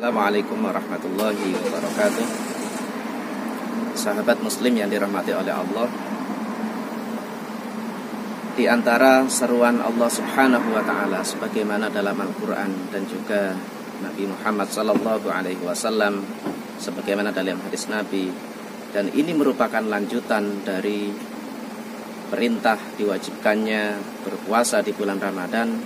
Assalamualaikum warahmatullahi wabarakatuh. Sahabat muslim yang dirahmati oleh Allah, di antara seruan Allah subhanahu wa ta'ala sebagaimana dalam Al-Quran dan juga Nabi Muhammad sallallahu alaihi wasallam sebagaimana dalam hadis Nabi, dan ini merupakan lanjutan dari perintah diwajibkannya berpuasa di bulan Ramadan,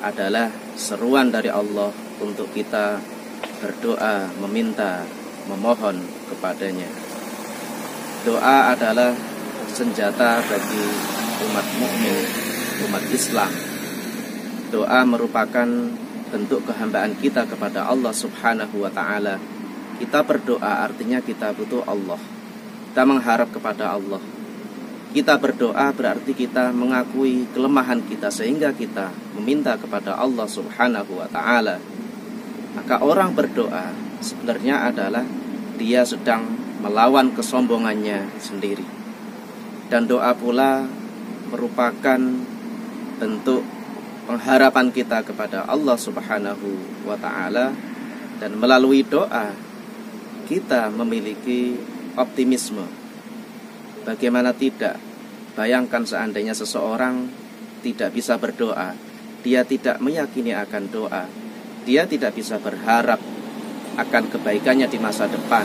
adalah seruan dari Allah untuk kita berdoa, meminta, memohon kepadanya. Doa adalah senjata bagi umat mukmin, umat Islam. Doa merupakan bentuk kehambaan kita kepada Allah subhanahu wa ta'ala. Kita berdoa artinya kita butuh Allah, kita mengharap kepada Allah. Kita berdoa berarti kita mengakui kelemahan kita sehingga kita meminta kepada Allah subhanahu wa ta'ala. Maka orang berdoa sebenarnya adalah dia sedang melawan kesombongannya sendiri. Dan doa pula merupakan bentuk pengharapan kita kepada Allah subhanahu wa ta'ala. Dan melalui doa kita memiliki optimisme. Bagaimana tidak? Bayangkan seandainya seseorang tidak bisa berdoa, dia tidak meyakini akan doa, dia tidak bisa berharap akan kebaikannya di masa depan,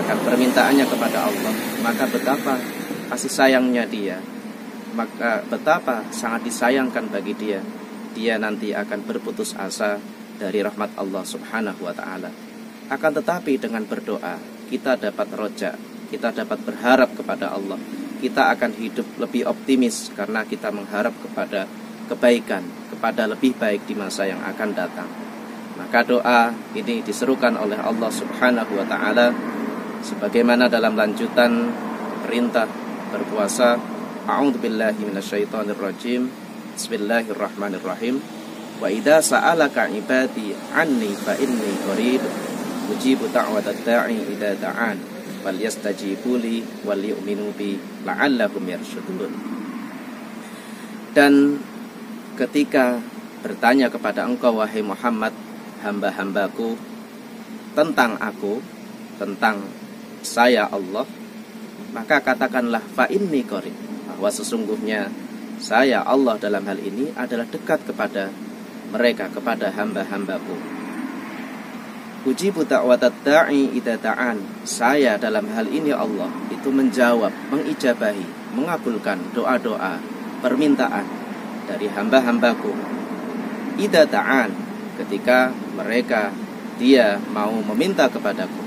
akan permintaannya kepada Allah, maka betapa kasih sayangnya dia, maka betapa sangat disayangkan bagi dia, dia nanti akan berputus asa dari rahmat Allah subhanahu wa ta'ala. Akan tetapi dengan berdoa kita dapat roja, kita dapat berharap kepada Allah, kita akan hidup lebih optimis karena kita mengharap kepada kebaikan, kepada lebih baik di masa yang akan datang. Maka doa ini diserukan oleh Allah subhanahu wa ta'ala sebagaimana dalam lanjutan perintah berpuasa. A'udzubillahi minasyaitonirrajim. Bismillahirrahmanirrahim. Wa idza sa'alaka ibadi anni fa inni qarib ujibu da'watad da'i idza da'an wal yastajibu li wal yu'minu bi la'allahum yarshudun. Dan ketika bertanya kepada engkau wahai Muhammad, hamba-hambaku, tentang aku, tentang saya Allah, maka katakanlah fa inni qarib, bahwa sesungguhnya saya Allah dalam hal ini adalah dekat kepada mereka, kepada hamba-hambaku. Ujibu da'watad da'i idza da'an, saya dalam hal ini Allah itu menjawab, mengijabahi, mengabulkan doa-doa, permintaan dari hamba-hambaku. Idza da'an, ketika mereka dia mau meminta kepadaku.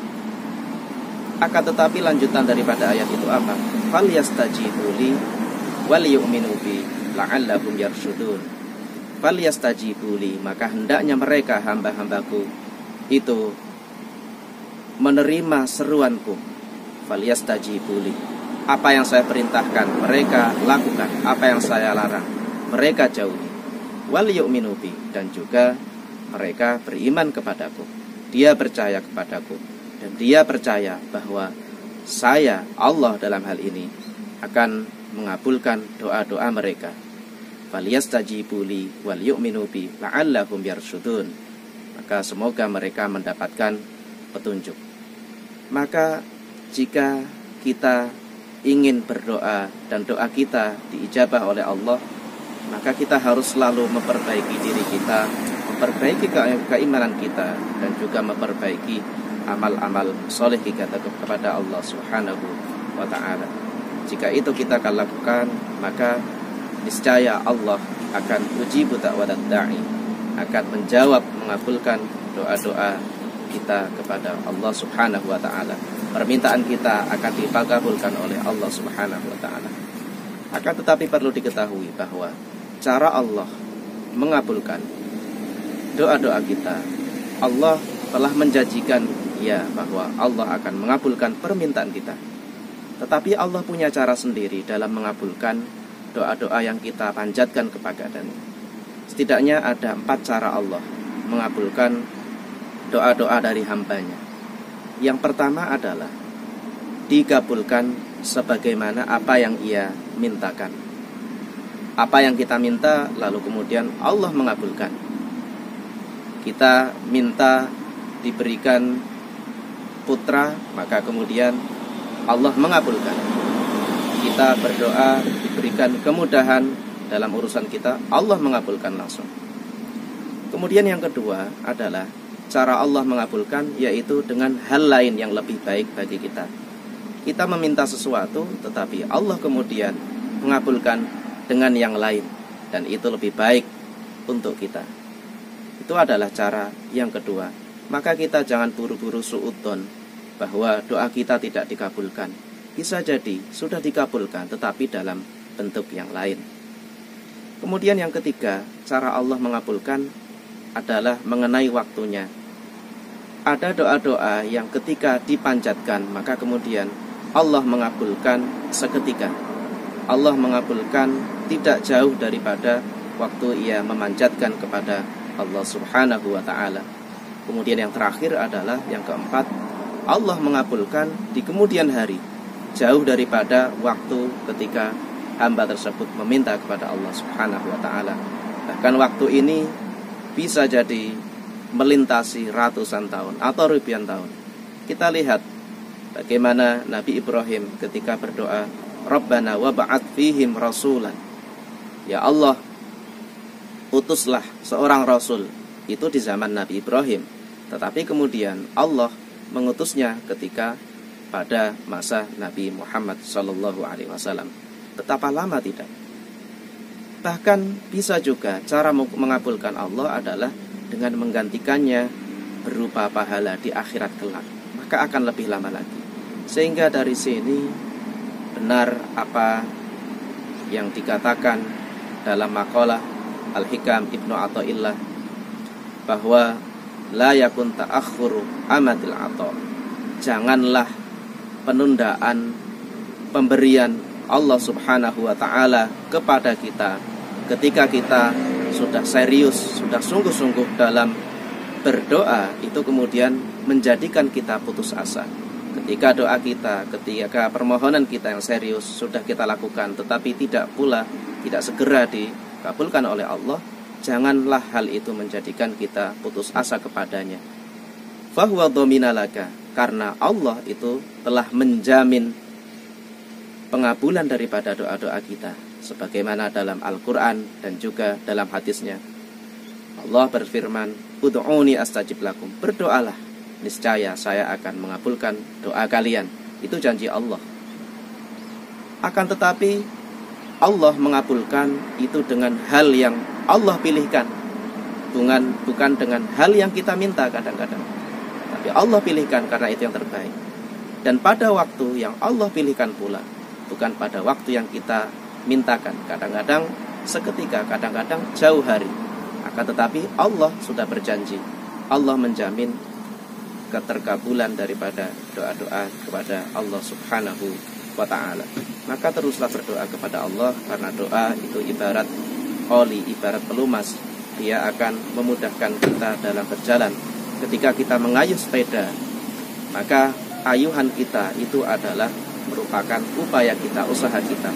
Akan tetapi lanjutan daripada ayat itu apa? Fal yastajibu li wal yu'minu bi la'allahum yarshudun. Fal yastajibu li, maka hendaknya mereka hamba-hambaku itu menerima seruanku. Fal yastajibu li, apa yang saya perintahkan mereka lakukan, apa yang saya larang mereka jauhi. Wal yu'minu bi, dan juga mereka beriman kepadaku, dia percaya kepadaku, dan dia percaya bahwa saya Allah dalam hal ini akan mengabulkan doa-doa mereka. Falyastajibu li wal yu'minu bi la'allahum yarshudun, maka semoga mereka mendapatkan petunjuk. Maka jika kita ingin berdoa dan doa kita diijabah oleh Allah, maka kita harus selalu memperbaiki diri kita, memperbaiki keimanan kita, dan juga memperbaiki amal-amal soleh kita kepada Allah subhanahu wa ta'ala. Jika itu kita akan lakukan, maka niscaya Allah akan ujibu da'watad da'i, akan menjawab, mengabulkan doa-doa kita kepada Allah subhanahu wa ta'ala. Permintaan kita akan dikabulkan oleh Allah subhanahu wa ta'ala. Akan tetapi perlu diketahui bahwa cara Allah mengabulkan doa-doa kita, Allah telah menjanjikan ya bahwa Allah akan mengabulkan permintaan kita. Tetapi Allah punya cara sendiri dalam mengabulkan doa-doa yang kita panjatkan kepadanya. Setidaknya ada 4 cara Allah mengabulkan doa-doa dari hambanya. Yang pertama adalah dikabulkan sebagaimana apa yang ia mintakan. Apa yang kita minta lalu kemudian Allah mengabulkan. Kita minta diberikan putra, maka kemudian Allah mengabulkan. Kita berdoa diberikan kemudahan dalam urusan kita, Allah mengabulkan langsung. Kemudian yang kedua adalah cara Allah mengabulkan, yaitu dengan hal lain yang lebih baik bagi kita. Kita meminta sesuatu, tetapi Allah kemudian mengabulkan dengan yang lain, dan itu lebih baik untuk kita. Itu adalah cara yang kedua. Maka kita jangan buru-buru suudzon bahwa doa kita tidak dikabulkan. Bisa jadi sudah dikabulkan, tetapi dalam bentuk yang lain. Kemudian yang ketiga, cara Allah mengabulkan adalah mengenai waktunya. Ada doa-doa yang ketika dipanjatkan, maka kemudian Allah mengabulkan seketika. Allah mengabulkan tidak jauh daripada waktu ia memanjatkan kepada Allah subhanahu wa ta'ala. Kemudian yang terakhir adalah yang keempat, Allah mengabulkan di kemudian hari, jauh daripada waktu ketika hamba tersebut meminta kepada Allah subhanahu wa ta'ala. Bahkan waktu ini bisa jadi melintasi ratusan tahun atau ribuan tahun. Kita lihat bagaimana Nabi Ibrahim ketika berdoa, Rabbana wab'ats fihim rasulan. Ya Allah, utuslah seorang rasul. Itu di zaman Nabi Ibrahim. Tetapi kemudian Allah mengutusnya ketika pada masa Nabi Muhammad SAW. Betapa lama tidak? Bahkan bisa juga cara mengabulkan Allah adalah dengan menggantikannya berupa pahala di akhirat kelak. Maka akan lebih lama lagi. Sehingga dari sini benar apa yang dikatakan dalam makalah Al-Hikam Ibnu Athaillah, bahwa la yakun ta'akhuru amadil ato. Janganlah penundaan pemberian Allah subhanahu wa ta'ala kepada kita ketika kita sudah serius, sudah sungguh-sungguh dalam berdoa, itu kemudian menjadikan kita putus asa. Ketika doa kita, ketika permohonan kita yang serius sudah kita lakukan, tetapi tidak segera dikabulkan oleh Allah, janganlah hal itu menjadikan kita putus asa kepadanya. Fahuwa dhaminalaka, karena Allah itu telah menjamin pengabulan daripada doa-doa kita, sebagaimana dalam Al-Quran dan juga dalam hadisnya. Allah berfirman, ud'uni astajib lakum, berdoalah, niscaya saya akan mengabulkan doa kalian. Itu janji Allah. Akan tetapi Allah mengabulkan itu dengan hal yang Allah pilihkan, bukan dengan hal yang kita minta kadang-kadang. Tapi Allah pilihkan karena itu yang terbaik. Dan pada waktu yang Allah pilihkan pula, bukan pada waktu yang kita mintakan. Kadang-kadang seketika, kadang-kadang jauh hari. Akan tetapi Allah sudah berjanji, Allah menjamin keterkabulan daripada doa-doa kepada Allah subhanahu wa ta'ala. Maka teruslah berdoa kepada Allah, karena doa itu ibarat oli, ibarat pelumas. Dia akan memudahkan kita dalam berjalan. Ketika kita mengayuh sepeda, maka ayuhan kita itu adalah merupakan upaya kita, usaha kita.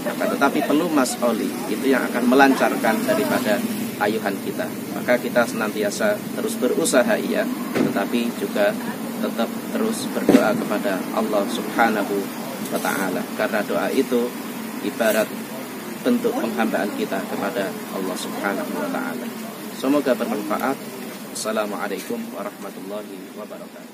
Maka tetapi pelumas oli itu yang akan melancarkan daripada ayuhan kita. Maka kita senantiasa terus berusaha, iya, tetapi juga tetap terus berdoa kepada Allah subhanahu wa ta'ala, karena doa itu ibarat bentuk penghambaan kita kepada Allah subhanahu wa ta'ala. Semoga bermanfaat. Assalamualaikum warahmatullahi wabarakatuh.